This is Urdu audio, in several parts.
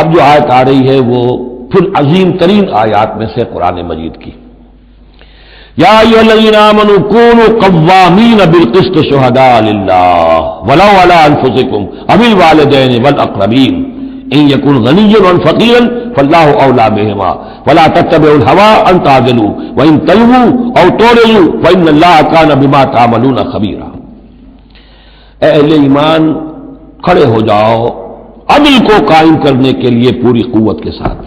اب جو آیت آ رہی ہے وہ پھر عظیم ترین آیات میں سے قرآن مجید کی، یا ایھا الذین آمنوا کونوا قوامین بالقسط شہداء للہ ولو علی انفسکم او الوالدین والاقربین ان یکن غنیا او فقیرا فاللہ اولی بہما ولا تتبعوا الہوی ان تعدلوا وان تلووا او تعرضوا فان اللہ کان بما تعملون خبیرا۔ اے اہل ایمان، کھڑے ہو جاؤ عدل کو قائم کرنے کے لیے پوری قوت کے ساتھ۔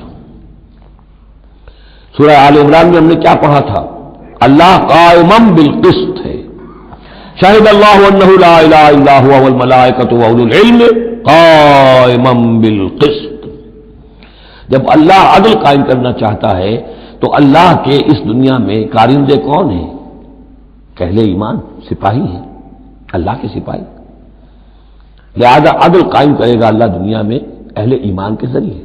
سورہ آل عمران میں ہم نے کیا پڑھا تھا؟ اللہ قائم بالقسط ہے، شاہد اللہ انہ لا الہ الا هو والملائکۃ واولو العلم قائما بالقسط۔ جب اللہ عدل قائم کرنا چاہتا ہے تو اللہ کے اس دنیا میں کارندے کون ہیں؟ اہل ایمان، سپاہی ہیں، اللہ کے سپاہی۔ لہذا عدل قائم کرے گا اللہ دنیا میں اہل ایمان کے ذریعے۔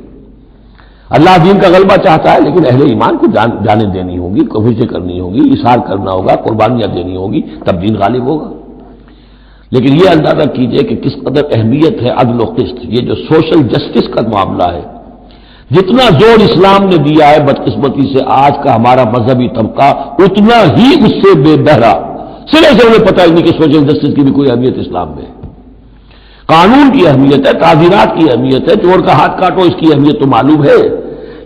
اللہ دین کا غلبہ چاہتا ہے لیکن اہل ایمان کو جانیں دینی ہوگی، کوششیں کرنی ہوگی، اصرار کرنا ہوگا، قربانیاں دینی ہوگی، تب دین غالب ہوگا۔ لیکن یہ اندازہ کیجئے کہ کس قدر اہمیت ہے عدل و قسط، یہ جو سوشل جسٹس کا معاملہ ہے، جتنا زور اسلام نے دیا ہے بدقسمتی سے آج کا ہمارا مذہبی طبقہ اتنا ہی اس سے بے بہرا، سرے سے انہیں پتہ ہی نہیں کہ سوشل جسٹس کی بھی کوئی اہمیت اسلام میں ہے۔ قانون کی اہمیت ہے، تعزیرات کی اہمیت ہے، چور کا ہاتھ کاٹو اس کی اہمیت تو معلوم ہے،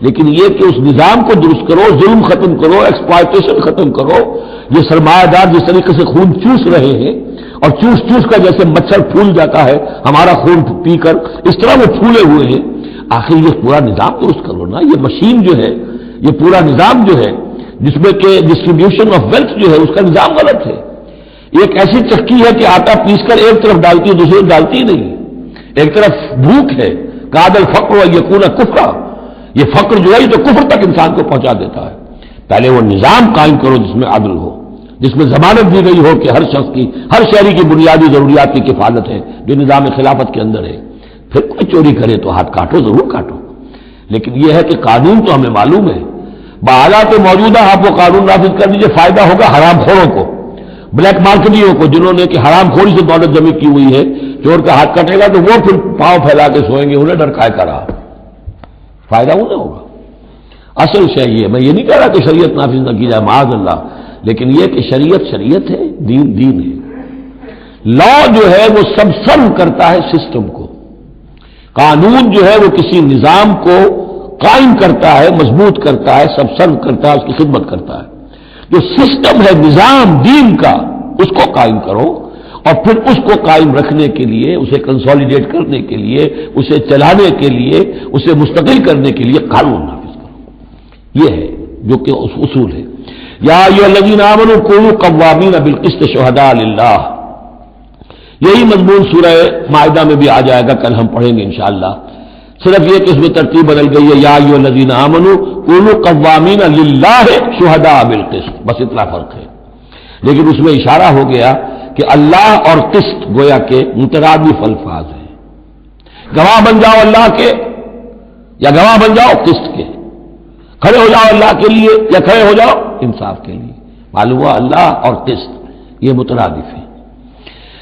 لیکن یہ کہ اس نظام کو درست کرو، ظلم ختم کرو، ایکسپلائٹیشن ختم کرو، یہ سرمایہ دار جس طریقے سے خون چوس رہے ہیں اور چوس چوس کر جیسے مچھر پھول جاتا ہے ہمارا خون پی کر، اس طرح وہ پھولے ہوئے ہیں، آخر یہ پورا نظام درست کرو نا۔ یہ مشین جو ہے، یہ پورا نظام جو ہے جس میں کہ ڈسٹریبیوشن آف ویلتھ جو ہے اس کا نظام غلط ہے۔ ایک ایسی چکی ہے کہ آٹا پیس کر ایک طرف ڈالتی ہے دوسری طرف ڈالتی نہیں، ایک طرف بھوک ہے، کاد الفقر یکون کفرا، یہ فقر جو ہے یہ تو کفر تک انسان کو پہنچا دیتا ہے۔ پہلے وہ نظام قائم کرو جس میں عدل ہو، جس میں ضمانت دی گئی ہو کہ ہر شخص کی، ہر شہری کی بنیادی ضروریات کی کفالت ہے جو نظام خلافت کے اندر ہے۔ پھر کوئی چوری کرے تو ہاتھ کاٹو، ضرور کاٹو، لیکن یہ ہے کہ قانون تو ہمیں معلوم ہے، بحالات موجودہ آپ وہ قانون نافذ کر دیجیے، فائدہ ہوگا حرام خوروں کو، بلیک مارکیٹوں کو، جنہوں نے کہ حرام خوری سے دولت جمع کی ہوئی ہے۔ چور کا ہاتھ کٹے گا تو وہ پھر پاؤں پھیلا کے سوئیں گے، انہیں ڈر کھائے کرا، فائدہ انہیں ہوگا۔ اصل شے یہ، میں یہ نہیں کہہ رہا کہ شریعت نافذ نہ کی جائے معاذ اللہ، لیکن یہ کہ شریعت شریعت ہے، دین دین ہے۔ لا جو ہے وہ سب سرو کرتا ہے سسٹم کو، قانون جو ہے وہ کسی نظام کو قائم کرتا ہے، مضبوط کرتا ہے، سب سرو کرتا ہے، اس کی خدمت کرتا ہے۔ جو سسٹم ہے نظام دین کا، اس کو قائم کرو، اور پھر اس کو قائم رکھنے کے لیے، اسے کنسالیڈیٹ کرنے کے لیے، اسے چلانے کے لیے، اسے مستقل کرنے کے لیے قانون نافذ کرو۔ یہ ہے جو کہ اصول ہے۔ یا ایھا الذین آمنوا کونوا قوامین بالقسط شہداء للہ، یہی مضمون سورہ مائدہ میں بھی آ جائے گا، کل ہم پڑھیں گے انشاءاللہ۔ صرف یہ کہ اس میں ترتیب بدل گئی ہے، یا ایھا الذین آمنوا کونوا قوامین للہ شہداء بالقسط، بس اتنا فرق ہے۔ لیکن اس میں اشارہ ہو گیا کہ اللہ اور قسط گویا کے مترادف الفاظ ہیں۔ گواہ بن جاؤ اللہ کے یا گواہ بن جاؤ قسط کے، کھڑے ہو جاؤ اللہ کے لیے یا کھڑے ہو جاؤ انصاف کے لیے۔ معلوم ہوا اللہ اور قسط یہ مترادف ہے۔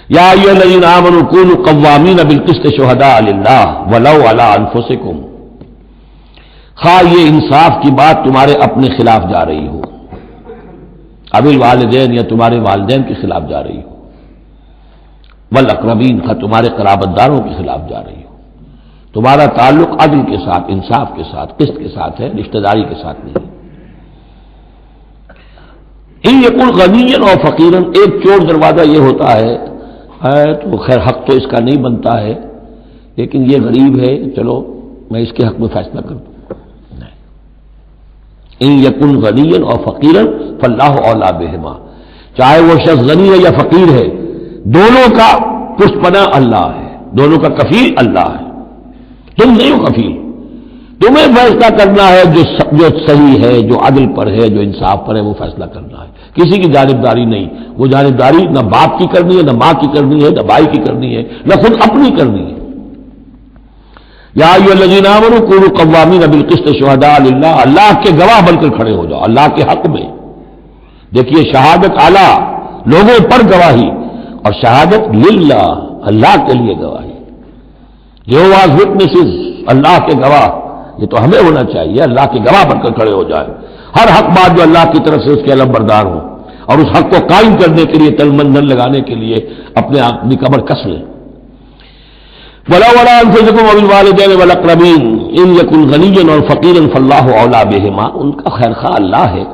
یا ایھا الذین آمنوا کونوا قوامین بالقسط شہداء للہ ولو علی انفسکم، خواہ یہ انصاف کی بات تمہارے اپنے خلاف جا رہی ہو، اب الوالدین یا تمہارے والدین کے خلاف جا رہی ہو، والاقربین کا تمہارے قرابت داروں کے خلاف جا رہی ہو، تمہارا تعلق عدل کے ساتھ، انصاف کے ساتھ، قسط کے ساتھ ہے، رشتہ داری کے ساتھ نہیں۔ ان یکن غنیا اور فقیرا، ایک چور دروازہ یہ ہوتا ہے تو خیر حق تو اس کا نہیں بنتا ہے، لیکن یہ غریب ہے، چلو میں اس کے حق میں فیصلہ کر دوں۔ ان یکن غنیا اور فقیرا فاللہ اولی بہما، چاہے وہ شخص غنی ہے یا فقیر ہے، دونوں کا پشت پناہ اللہ ہے، دونوں کا کفیل اللہ ہے، تم نہیں ہو کفیل۔ تمہیں فیصلہ کرنا ہے جو صحیح ہے، جو عدل پر ہے، جو انصاف پر ہے، وہ فیصلہ کرنا ہے، کسی کی جانبداری نہیں۔ وہ جانبداری نہ باپ کی کرنی ہے، نہ ماں کی کرنی ہے، نہ بھائی کی کرنی ہے، نہ خود اپنی کرنی ہے۔ یا ایھا الذین آمنوا کونوا قوامین بالقسط شہداء للہ، اللہ کے گواہ بن کر کھڑے ہو جاؤ اللہ کے حق میں۔ دیکھیے شہادت اعلیٰ، لوگوں پر گواہی، اور شہادت للہ، اللہ کے لیے گواہی۔ Jehovah's Witnesses اللہ کے گواہ، یہ تو ہمیں ہونا چاہیے، اللہ کے گواہ بن کر کھڑے ہو جائے، ہر حق بات جو اللہ کی طرف سے اس کے علم بردار ہوں، اور اس حق کو قائم کرنے کے لیے تن من دھن لگانے کے لیے اپنے آپ کی کمر کس لیں۔ وَلَوْ عَلَىٰ أَنفُسِكُمْ وَبِالْوَالِدَيْنِ وَالْأَقْرَبِينَ إِنْ يَكُنْ غَنِيًّا أَوْ فَقِيرًا فَاللَّهُ أَوْلَىٰ بِهِمَا، ان کا خیر خواہ اللہ ہے۔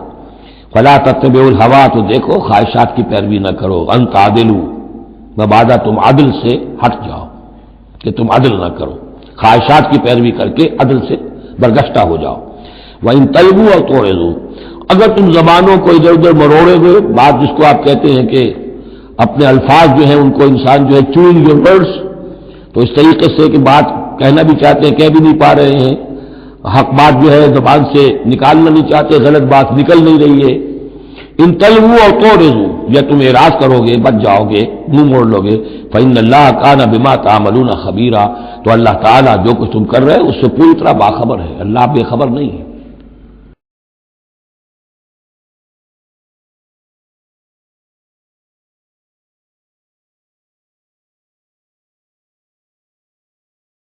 فَلَا تَتَّبِعُوا الْهَوَىٰ، تو دیکھو خواہشات کی پیروی نہ کرو، أَن تَعْدِلُوا، مبادہ تم عدل سے ہٹ جاؤ کہ تم عدل نہ کرو، خواہشات کی پیروی کر کے عدل سے برگشتہ ہو جاؤ۔ وَإِن تَلْوُوا أَوْ تُعْرِضُوا، اگر تم زبانوں کو ادھر ادھر مروڑے ہوئے، بات جس کو آپ کہتے ہیں کہ اپنے الفاظ جو ہیں ان کو انسان جو ہے چوئنگ یور ورڈز، تو اس طریقے سے کہ بات کہنا بھی چاہتے ہیں کہہ بھی نہیں پا رہے ہیں، حق بات جو ہے زبان سے نکالنا نہیں چاہتے، غلط بات نکل نہیں رہی ہے۔ ان تلووا اور تعرضوا، یا تم اعراض کرو گے، بچ جاؤ گے، منہ موڑ لو گے، فإن اللہ کان بما تعملون خبیرا، تو اللہ تعالیٰ جو کچھ تم کر رہے ہیں اس سے پوری طرح باخبر ہے، اللہ بے خبر نہیں ہے۔